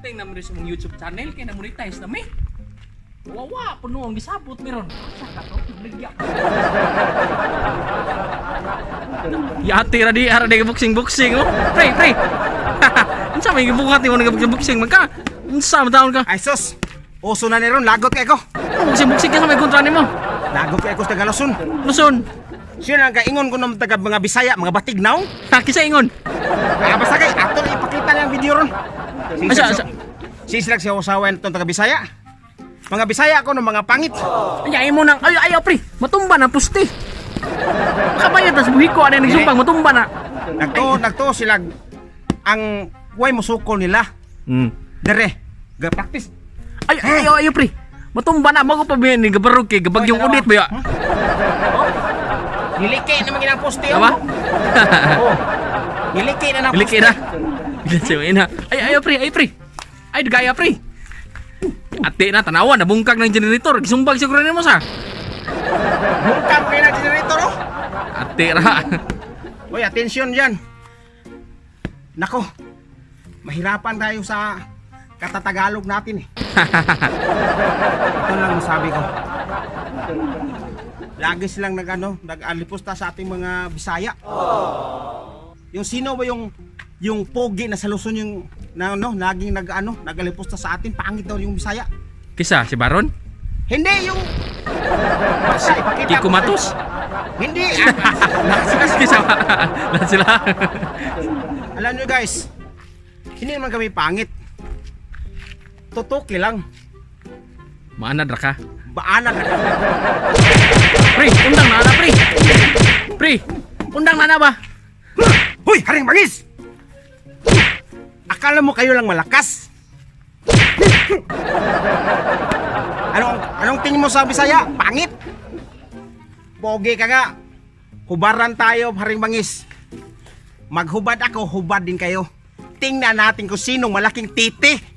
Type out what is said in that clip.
Something na mo rin sa mong YouTube channel kaya na-monetize na mi. Wawa, puno ang gisabot meron. Sa ka to, nagligya. Yati ra di boxing mo. Pre. Unsa may gibuhat mo nag-boxing magka? Unsa man ka? Ay sus, uso na ni ron, lagot kay ko. Boxing ka sa may kontra nimo. Lagot kay ko sa taga Luzon. Luzon. Siya lang kaingon ko ng taga mga Bisaya, mga Batignaw. Kisa ingon. Basta kay ato ipakita niya ang video ron. Asa. Sislag siya usawan itong taga Bisaya. Mga Bisaya ko ng mga pangit. Ayaw mo nang ayaw pre. Matumba na pusti. Kabaya tas buhi ko ano nagsumpang matumba na. Nagto sila ang way musukol nila. Dere, ga-practice. Ayaw pre. Matumba na mo ko pa ni gabarog kay gabagyong udit ba ya. Nilike na mga poste. Tama? Nilike na poste. Nilike na. Ina. Ayaw pre. Ay gaya pre. Ate na tanawan nabungkag ng generator. Gisumbag siguro nimo sa. Bungkag kay na generator oh. Ate ra. Oy, atensyon diyan. Nako. Mahirapan tayo sa katatagalog natin eh. Ito lang masabi ko. Lagi silang nag-alipusta sa ating mga Bisaya. Yung sino ba yung pogi na sa Luzon yung naging nag-alipusta sa atin, pangit daw yung Bisaya. Kisa si Baron? Hindi yung basta ipakita Kiko Matos? Hindi. Kisa lahat sila. Alam nyo guys, hindi naman kami pangit. Tutuki lang. Maanad ra ka. Baanag na. Pre, undang na pre. Pre, undang na ba? Hoy, haring bangis! Akala mo kayo lang malakas? Anong tingin mo sa Bisaya? Pangit? Pogi ka nga. Hubaran tayo, haring bangis. Maghubad ako, hubad din kayo. Tingnan natin kung sinong malaking titi.